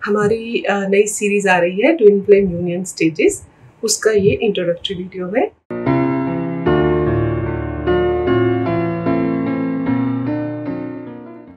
हमारी नई सीरीज आ रही है ट्विन फ्लेम यूनियन स्टेजेस, उसका ये इंट्रोडक्टरी वीडियो है।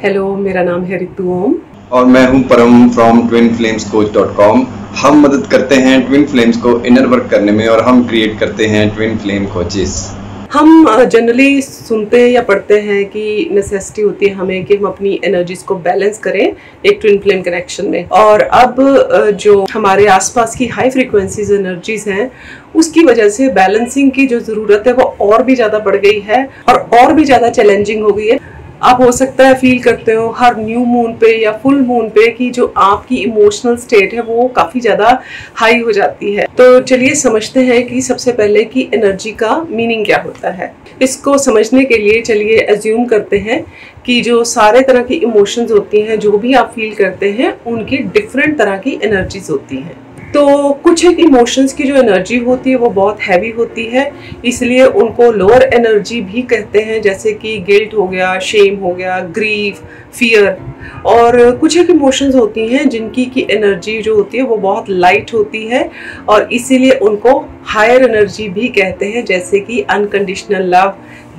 हेलो, मेरा नाम है रितु ओम और मैं हूं परम फ्रॉम twinflamescoach.com। हम मदद करते हैं ट्विन फ्लेम्स को इनर वर्क करने में और हम क्रिएट करते हैं ट्विन फ्लेम कोचेस। हम जनरली सुनते या पढ़ते हैं कि नेसेसिटी होती है हमें कि हम अपनी एनर्जीज को बैलेंस करें एक ट्विन फ्लेम कनेक्शन में। और अब जो हमारे आसपास की हाई फ्रीक्वेंसीज एनर्जीज हैं उसकी वजह से बैलेंसिंग की जो ज़रूरत है वो और भी ज़्यादा बढ़ गई है और भी ज़्यादा चैलेंजिंग हो गई है। आप हो सकता है फील करते हो हर न्यू मून पे या फुल मून पे कि जो आपकी इमोशनल स्टेट है वो काफ़ी ज़्यादा हाई हो जाती है। तो चलिए समझते हैं कि सबसे पहले कि एनर्जी का मीनिंग क्या होता है। इसको समझने के लिए चलिए एज्यूम करते हैं कि जो सारे तरह की इमोशंस होती हैं, जो भी आप फील करते हैं, उनकी डिफरेंट तरह की एनर्जीज होती हैं। तो कुछ एक इमोशंस की जो एनर्जी होती है वो बहुत हैवी होती है, इसलिए उनको लोअर एनर्जी भी कहते हैं, जैसे कि गिल्ट हो गया, शेम हो गया, ग्रीफ, फियर। और कुछ एक इमोशंस होती हैं जिनकी की एनर्जी जो होती है वो बहुत लाइट होती है और इसीलिए उनको हायर एनर्जी भी कहते हैं, जैसे कि अनकंडीशनल लव,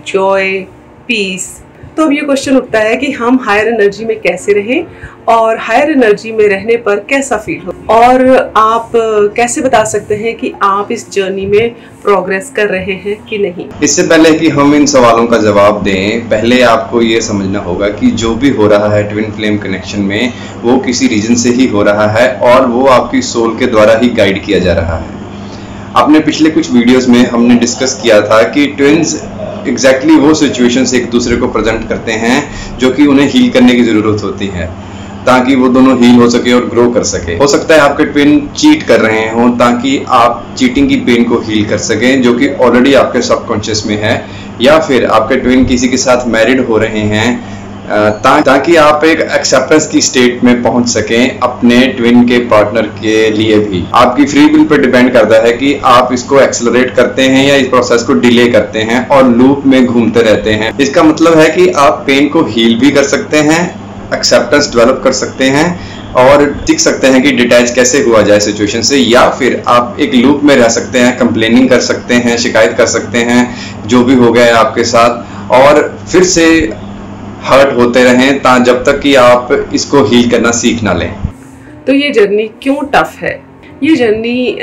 जॉय, पीस। तो अब ये क्वेश्चन उठता है कि हम हायर एनर्जी में कैसे रहें और हायर एनर्जी में रहने पर कैसा फील हो, और आप कैसे बता सकते हैं कि आप इस जर्नी में प्रोग्रेस कर रहे हैं कि नहीं। इससे पहले कि हम इन सवालों का जवाब दें, पहले आपको ये समझना होगा कि जो भी हो रहा है ट्विन फ्लेम कनेक्शन में वो किसी रीजन से ही हो रहा है और वो आपकी सोल के द्वारा ही गाइड किया जा रहा है। अपने पिछले कुछ वीडियोस में हमने डिस्कस किया था कि ट्विन्स एग्जैक्टली वो सिचुएशंस एक दूसरे को प्रेजेंट करते हैं जो कि उन्हें हील करने की जरूरत होती है ताकि वो दोनों हील हो सके और ग्रो कर सके। हो सकता है आपके ट्विन चीट कर रहे हों ताकि आप चीटिंग की पेन को हील कर सकें जो कि ऑलरेडी आपके सबकॉन्शियस में है, या फिर आपके ट्विन किसी के साथ मैरिड हो रहे हैं ताकि आप एक एक्सेप्टेंस की स्टेट में पहुंच सकें अपने ट्विन के पार्टनर के लिए भी। आपकी फ्री विल पर डिपेंड करता है कि आप इसको एक्सेलरेट करते हैं या इस प्रोसेस को डिले करते हैं और लूप में घूमते रहते हैं। इसका मतलब है कि आप पेन को हील भी कर सकते हैं, एक्सेप्टेंस डेवलप कर सकते हैं और सीख सकते हैं कि डिटैच कैसे हुआ जाए सिचुएशन से, या फिर आप एक लूप में रह सकते हैं, कंप्लेनिंग कर सकते हैं, शिकायत कर सकते हैं जो भी हो गया है आपके साथ, और फिर से हर्ट होते रहें जब तक कि आप इसको हील करना सीख ना लें। तो ये जर्नी क्यों टफ है? ये जर्नी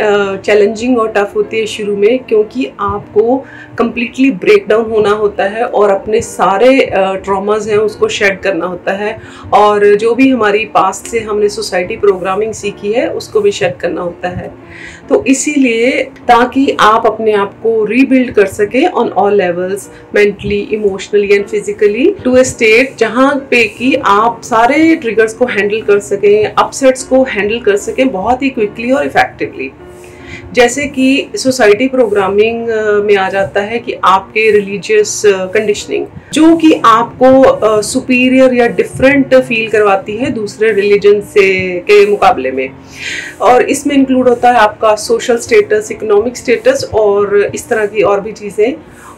चैलेंजिंग और टफ होती है शुरू में, क्योंकि आपको कम्प्लीटली ब्रेक डाउन होना होता है और अपने सारे ट्रॉमास हैं उसको शेड करना होता है, और जो भी हमारी पास्ट से हमने सोसाइटी प्रोग्रामिंग सीखी है उसको भी शेड करना होता है। तो इसीलिए ताकि आप अपने आप को रीबिल्ड कर सकें on all levels, mentally, emotionally and physically, to a state जहाँ पे कि आप सारे ट्रिगर्स को हैंडल कर सकें, अपसेट्स को हैंडल कर सकें बहुत ही क्विकली और इफेक्टिवली। जैसे कि सोसाइटी प्रोग्रामिंग में आ जाता है कि आपके रिलीजियस कंडीशनिंग जो कि आपको सुपीरियर या डिफरेंट फील करवाती है दूसरे रिलीजन से के मुकाबले में, और इसमें इंक्लूड होता है आपका सोशल स्टेटस, इकोनॉमिक स्टेटस और इस तरह की और भी चीज़ें।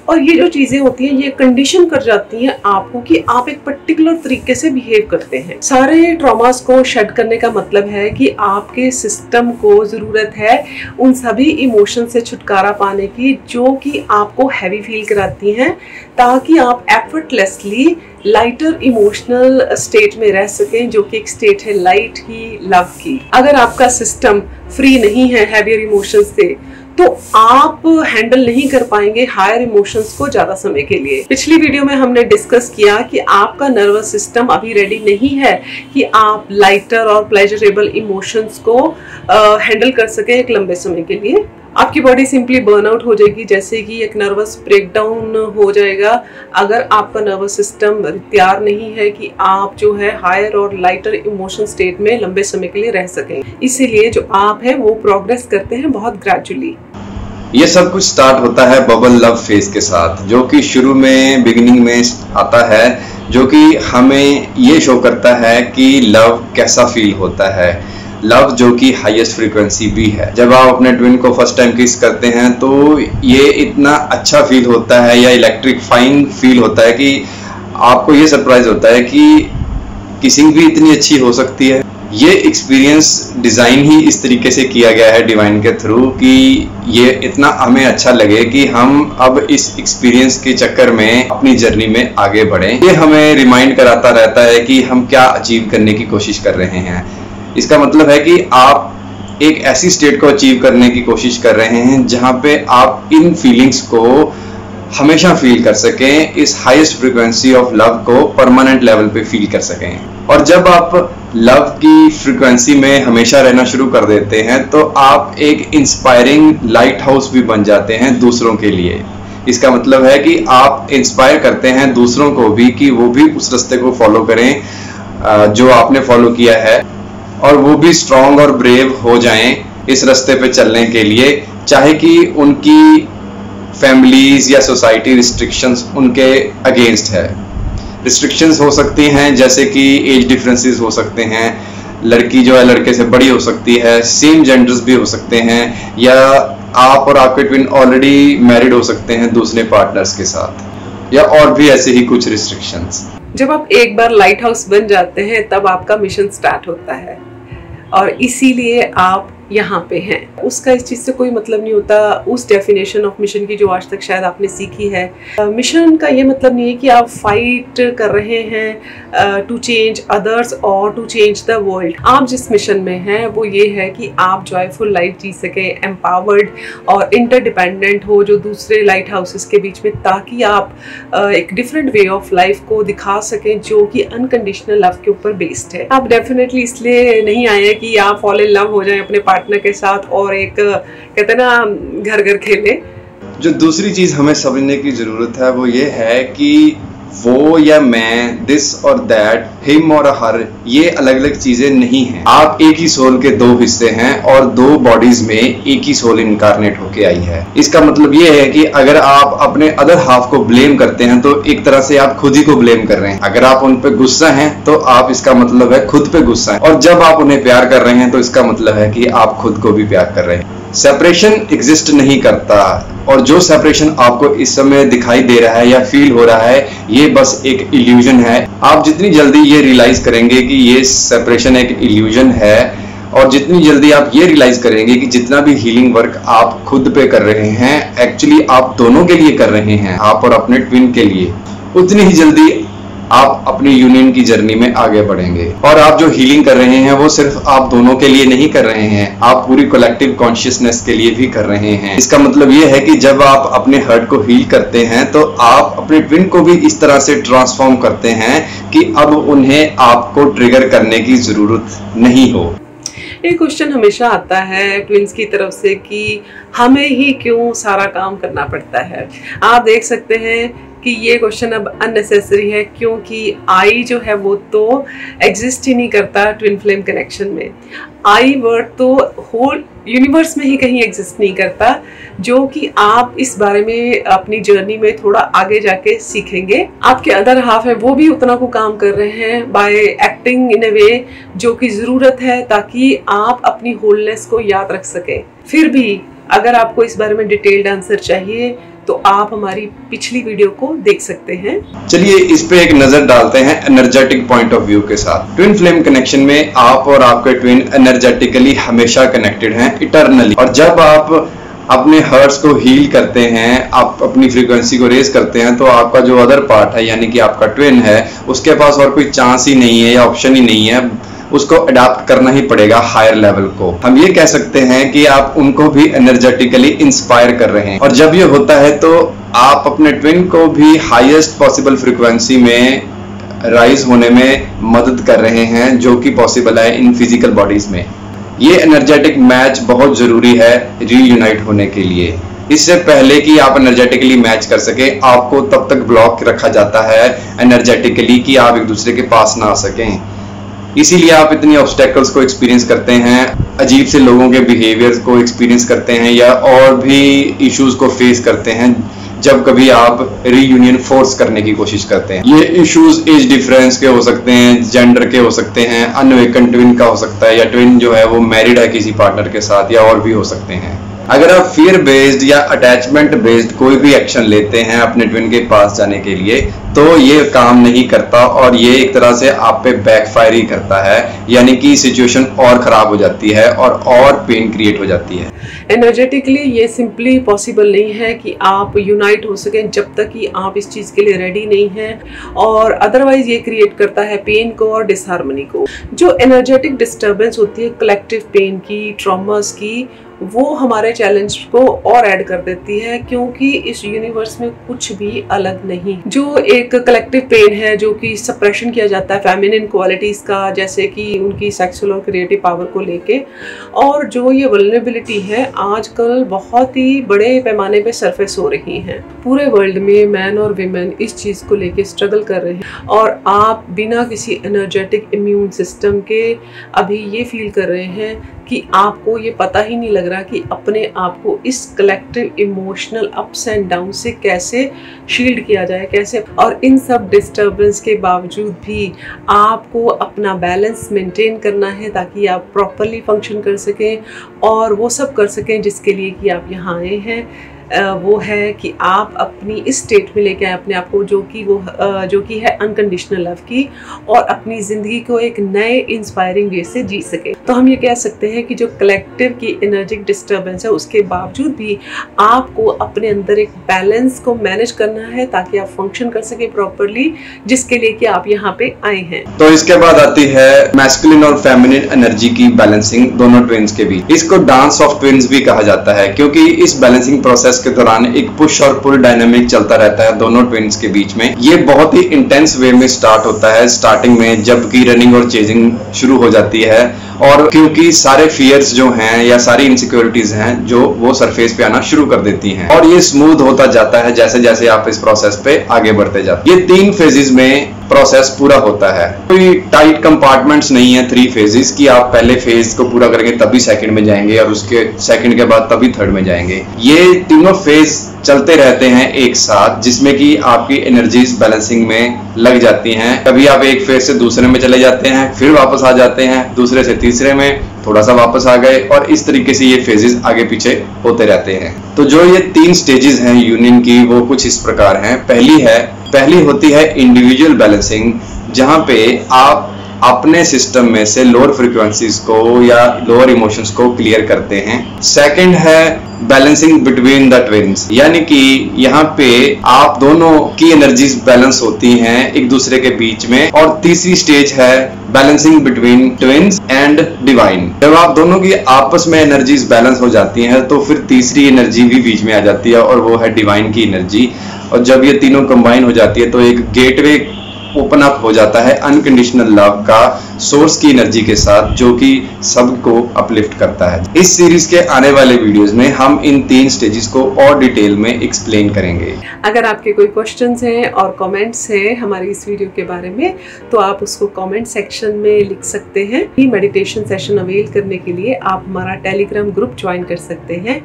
और ये जो चीज़ें होती हैं ये कंडीशन कर जाती हैं आपको कि आप एक पर्टिकुलर तरीके से बिहेव करते हैं। सारे ट्रॉमास को शेड करने का मतलब है कि आपके सिस्टम को ज़रूरत है उन सभी इमोशन से छुटकारा पाने की जो कि आपको हैवी फील कराती हैं, ताकि आप एफर्टलेसली लाइटर इमोशनल स्टेट में रह सकें, जो कि एक स्टेट है लाइट की, लव की। अगर आपका सिस्टम फ्री नहीं है हैवियर इमोशंस से तो आप हैंडल नहीं कर पाएंगे हायर इमोशंस को ज़्यादा समय के लिए। पिछली वीडियो में हमने डिस्कस किया कि आपका नर्वस सिस्टम अभी रेडी नहीं है कि आप लाइटर और प्लेजरेबल इमोशंस को हैंडल कर सकें एक लंबे समय के लिए। आपकी बॉडी सिंपली बर्नआउट हो जाएगी, जैसे कि एक नर्वस ब्रेकडाउन हो जाएगा अगर आपका नर्वस सिस्टम तैयार नहीं है कि आप जो है हायर और लाइटर इमोशन स्टेट में लंबे समय के लिए रह सकें। इसीलिए जो आप है वो प्रोग्रेस करते हैं बहुत ग्रेजुअली। ये सब कुछ स्टार्ट होता है बबल लव फेज के साथ, जो कि शुरू में बिगिनिंग में आता है, जो कि हमें ये शो करता है कि लव कैसा फील होता है। लव जो कि हाईएस्ट फ्रीक्वेंसी भी है। जब आप अपने ट्विन को फर्स्ट टाइम किस करते हैं तो ये इतना अच्छा फील होता है या इलेक्ट्रिफाइंग फील होता है कि आपको ये सरप्राइज होता है कि किसिंग भी इतनी अच्छी हो सकती है। ये एक्सपीरियंस डिज़ाइन ही इस तरीके से किया गया है डिवाइन के थ्रू कि ये इतना हमें अच्छा लगे कि हम अब इस एक्सपीरियंस के चक्कर में अपनी जर्नी में आगे बढ़ें। ये हमें रिमाइंड कराता रहता है कि हम क्या अचीव करने की कोशिश कर रहे हैं। इसका मतलब है कि आप एक ऐसी स्टेट को अचीव करने की कोशिश कर रहे हैं जहाँ पे आप इन फीलिंग्स को हमेशा फील कर सकें, इस हाईएस्ट फ्रीक्वेंसी ऑफ लव को परमानेंट लेवल पे फील कर सकें। और जब आप लव की फ्रीक्वेंसी में हमेशा रहना शुरू कर देते हैं तो आप एक इंस्पायरिंग लाइट हाउस भी बन जाते हैं दूसरों के लिए। इसका मतलब है कि आप इंस्पायर करते हैं दूसरों को भी कि वो भी उस रास्ते को फॉलो करें जो आपने फॉलो किया है, और वो भी स्ट्रांग और ब्रेव हो जाएं इस रास्ते पे चलने के लिए, चाहे कि उनकी फैमिलीज या सोसाइटी रिस्ट्रिक्शंस उनके अगेंस्ट है। रिस्ट्रिक्शंस हो सकती हैं जैसे कि एज डिफरेंसेस हो सकते हैं, लड़की जो है लड़के से बड़ी हो सकती है, सेम जेंडर्स भी हो सकते हैं, या आप और आपके ट्विन ऑलरेडी मैरिड हो सकते हैं दूसरे पार्टनर्स के साथ, या और भी ऐसे ही कुछ रिस्ट्रिक्शंस। जब आप एक बार लाइट हाउस बन जाते हैं तब आपका मिशन स्टार्ट होता है और इसीलिए आप यहाँ पे हैं। उसका इस चीज़ से कोई मतलब नहीं होता, उस डेफिनेशन ऑफ मिशन की जो आज तक शायद आपने सीखी है। मिशन का ये मतलब नहीं है कि आप फाइट कर रहे हैं टू चेंज अदर्स और टू चेंज द वर्ल्ड। आप जिस मिशन में हैं वो ये है कि आप जॉयफुल लाइफ जी सकें, एम्पावर्ड और इंटरडिपेंडेंट हो जो दूसरे लाइट हाउसेस के बीच में, ताकि आप एक डिफरेंट वे ऑफ लाइफ को दिखा सकें जो कि अनकंडीशनल लव के ऊपर बेस्ड है। आप डेफिनेटली इसलिए नहीं आए हैं कि आप फॉल इन लव हो जाएं अपने पार्टनर के साथ और एक कहते ना घर घर खेले। जो दूसरी चीज हमें समझने की जरूरत है वो ये है कि वो या मैं, दिस और दैट, हिम और हर, ये अलग अलग चीजें नहीं हैं। आप एक ही सोल के दो हिस्से हैं और दो बॉडीज में एक ही सोल इनकारनेट होके आई है। इसका मतलब ये है कि अगर आप अपने अदर हाफ को ब्लेम करते हैं तो एक तरह से आप खुद ही को ब्लेम कर रहे हैं। अगर आप उन पे गुस्सा हैं तो आप, इसका मतलब है खुद पे गुस्सा है, और जब आप उन्हें प्यार कर रहे हैं तो इसका मतलब है कि आप खुद को भी प्यार कर रहे हैं। सेपरेशन एग्जिस्ट नहीं करता, और जो सेपरेशन आपको इस समय दिखाई दे रहा है या फील हो रहा है ये बस एक इल्यूजन है। आप जितनी जल्दी ये रियलाइज करेंगे कि ये सेपरेशन एक इल्यूजन है, और जितनी जल्दी आप ये रियलाइज करेंगे कि जितना भी हीलिंग वर्क आप खुद पे कर रहे हैं एक्चुअली आप दोनों के लिए कर रहे हैं, आप और अपने ट्विन के लिए, उतनी ही जल्दी आप अपनी यूनियन की जर्नी में आगे बढ़ेंगे। और आप जो हीलिंग कर रहे हैं वो सिर्फ आप दोनों के लिए नहीं कर रहे हैं, आप पूरी कलेक्टिव कॉन्शियसनेस के लिए भी कर रहे हैं। इसका मतलब ये है कि जब आप अपने हर्ट को हील करते हैं तो आप अपने ट्विन को भी इस तरह से ट्रांसफॉर्म करते हैं कि अब उन्हें आपको ट्रिगर करने की जरूरत नहीं हो। एक क्वेश्चन हमेशा आता है ट्विंस की तरफ से कि हमें ही क्यों सारा काम करना पड़ता है। आप देख सकते हैं कि ये क्वेश्चन अब अननेसेसरी है, क्योंकि आई जो है वो तो एग्जिस्ट ही नहीं करता ट्विन फ्लेम कनेक्शन में। आई वर्ड तो होल यूनिवर्स में ही कहीं एग्जिस्ट नहीं करता, जो कि आप इस बारे में अपनी जर्नी में थोड़ा आगे जाके सीखेंगे। आपके अदर हाफ है वो भी उतना को काम कर रहे हैं बाय एक्टिंग इन अ वे जो कि ज़रूरत है ताकि आप अपनी होलनेस को याद रख सकें। फिर भी अगर आपको इस बारे में डिटेल्ड आंसर चाहिए तो आप हमारी पिछली वीडियो को देख सकते हैं। चलिए इस पे एक नजर डालते हैं एनर्जेटिक पॉइंट ऑफ व्यू के साथ। ट्विन फ्लेम कनेक्शन में आप और आपके ट्विन एनर्जेटिकली हमेशा कनेक्टेड हैं, इटर्नली। और जब आप अपने हर्ट्स को हील करते हैं, आप अपनी फ्रीक्वेंसी को रेज करते हैं, तो आपका जो अदर पार्ट है यानी कि आपका ट्विन है, उसके पास और कोई चांस ही नहीं है या ऑप्शन ही नहीं है, उसको अडॉप्ट करना ही पड़ेगा हायर लेवल को। हम ये कह सकते हैं कि आप उनको भी एनर्जेटिकली इंस्पायर कर रहे हैं, और जब ये होता है तो आप अपने ट्विन को भी हाईएस्ट पॉसिबल फ्रीक्वेंसी में राइज होने में मदद कर रहे हैं, जो कि पॉसिबल है इन फिजिकल बॉडीज में। ये एनर्जेटिक मैच बहुत जरूरी है रीयूनाइट होने के लिए। इससे पहले कि आप एनर्जेटिकली मैच कर सके, आपको तब तक ब्लॉक रखा जाता है एनर्जेटिकली कि आप एक दूसरे के पास ना आ सकें। इसीलिए आप इतनी ऑब्स्टेकल्स को एक्सपीरियंस करते हैं, अजीब से लोगों के बिहेवियर को एक्सपीरियंस करते हैं, या और भी इश्यूज को फेस करते हैं जब कभी आप रीयूनियन फोर्स करने की कोशिश करते हैं। ये इश्यूज एज डिफरेंस के हो सकते हैं, जेंडर के हो सकते हैं, अनवेकन ट्विन का हो सकता है, या ट्विन जो है वो मैरिड है किसी पार्टनर के साथ, या और भी हो सकते हैं। अगर आप फियर बेस्ड या अटैचमेंट बेस्ड कोई भी एक्शन लेते हैं अपने ट्विन के पास जाने के लिए, तो ये काम नहीं करता और ये एक तरह से आप पे बैकफायर ही करता है, यानी कि सिचुएशन और खराब हो जाती है और पेन क्रिएट हो जाती है। एनर्जेटिकली ये सिंपली पॉसिबल नहीं है कि आप यूनाइट हो सकें जब तक कि आप इस चीज़ के लिए रेडी नहीं हैं, और अदरवाइज ये क्रिएट करता है पेन को और डिसहार्मनी को। जो एनर्जेटिक डिस्टर्बेंस होती है कलेक्टिव पेन की, ट्रॉमास की, वो हमारे चैलेंज को और ऐड कर देती है, क्योंकि इस यूनिवर्स में कुछ भी अलग नहीं। जो एक कलेक्टिव पेन है जो कि सप्रेशन किया जाता है फेमिनिन क्वालिटीज़ का, जैसे कि उनकी सेक्सुअल और क्रिएटिव पावर को लेके, और जो ये वल्नरेबिलिटी है आजकल बहुत ही बड़े पैमाने पे सरफेस हो रही हैं। पूरे वर्ल्ड में मैन और विमेन इस चीज़ को लेके स्ट्रगल कर रहे हैं, और आप बिना किसी एनर्जेटिक इम्यून सिस्टम के अभी ये फील कर रहे हैं कि आपको ये पता ही नहीं लग रहा कि अपने आप को इस collective emotional ups and down से कैसे शील्ड किया जाए, कैसे। और इन सब डिस्टर्बेंस के बावजूद भी आपको अपना बैलेंस मेंटेन करना है ताकि आप प्रॉपरली फंक्शन कर सकें और वो सब कर सकें जिसके लिए कि आप यहाँ आए हैं। वो है कि आप अपनी इस स्टेट में लेके आए अपने आप को, जो कि है अनकंडीशनल लव की, और अपनी ज़िंदगी को एक नए इंस्पायरिंग वे से जी सके। तो हम ये कह सकते हैं कि जो कलेक्टिव की एनर्जिक डिस्टर्बेंस है उसके बावजूद भी आपको अपने अंदर एक बैलेंस को मैनेज करना है ताकि आप फंक्शन कर सके प्रॉपरली, जिसके लिए कि आप यहाँ पे आए हैं। तो इसके बाद आती है मैस्कुलिन और फेमिनिन एनर्जी की बैलेंसिंग दोनों ट्विन्स के बीच। इसको डांस ऑफ ट्विन्स भी कहा जाता है, क्योंकि इस बैलेंसिंग प्रोसेस के दौरान एक पुश और पुल डायनामिक चलता रहता है दोनों ट्विन्स के बीच में। ये बहुत ही इंटेंस वे में स्टार्ट होता है स्टार्टिंग में, जबकि रनिंग और चेजिंग शुरू हो जाती है, और क्योंकि सारे फियर्स जो हैं या सारी इनसिक्योरिटीज हैं जो वो सरफेस पे आना शुरू कर देती हैं, और ये स्मूथ होता जाता है जैसे जैसे आप इस प्रोसेस पे आगे बढ़ते जाते हैं। ये 3 फेजेस में प्रोसेस पूरा होता है। कोई टाइट कंपार्टमेंट्स नहीं है 3 फेजेस की आप पहले फेज को पूरा करेंगे तभी सेकंड में जाएंगे, और उसके सेकंड के बाद तभी थर्ड में जाएंगे। ये तीनों फेज चलते रहते हैं एक साथ, जिसमें कि आपकी एनर्जीज बैलेंसिंग में लग जाती हैं। कभी आप एक फेज से दूसरे में चले जाते हैं, फिर वापस आ जाते हैं, दूसरे से तीसरे में थोड़ा सा वापस आ गए, और इस तरीके से ये फेजेस आगे पीछे होते रहते हैं। तो जो ये 3 स्टेजेस हैं यूनियन की वो कुछ इस प्रकार हैं। पहली होती है इंडिविजुअल बैलेंसिंग, जहां पे आप अपने सिस्टम में से लोअर फ्रीक्वेंसीज को या लोअर इमोशंस को क्लियर करते हैं। सेकंड है बैलेंसिंग बिटवीन द ट्विन्स, यानी कि यहाँ पे आप दोनों की एनर्जीज बैलेंस होती हैं एक दूसरे के बीच में। और तीसरी स्टेज है balancing between twins and divine. जब आप दोनों की आपस में एनर्जीज बैलेंस हो जाती हैं तो फिर तीसरी एनर्जी भी बीच में आ जाती है, और वो है डिवाइन की एनर्जी। और जब ये तीनों कंबाइन हो जाती है तो एक गेटवे ओपन अप हो जाता है अनकंडीशनल लव का सोर्स की एनर्जी के साथ, जो कि सबको अपलिफ्ट करता है। इस सीरीज के आने वाले वीडियोस में हम इन 3 स्टेजेस को और डिटेल में एक्सप्लेन करेंगे। अगर आपके कोई क्वेश्चंस हैं और कमेंट्स हैं हमारी इस वीडियो के बारे में, तो आप उसको कमेंट सेक्शन में लिख सकते हैं। ये मेडिटेशन सेशन अवेल करने के लिए आप हमारा टेलीग्राम ग्रुप ज्वाइन कर सकते हैं,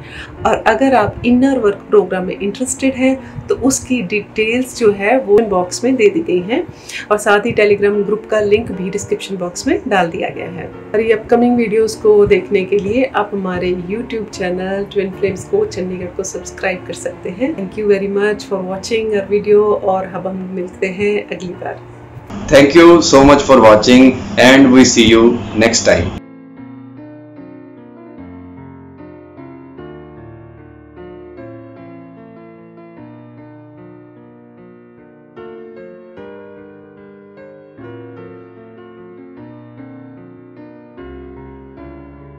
और अगर आप इनर वर्क प्रोग्राम में इंटरेस्टेड हैं तो उसकी डिटेल्स जो है वो बॉक्स में दे दी गई हैं, और साथ ही टेलीग्राम ग्रुप का लिंक भी डिस्क्रिप्शन बॉक्स में डाल दिया गया है। और ये अपकमिंग वीडियोस को देखने के लिए आप हमारे YouTube channel twin flames coach Chandigarh को सब्सक्राइब कर सकते हैं। Thank you very much for watching our video, और अब हम मिलते हैं अगली बार। Thank you so much for watching and we see you next time.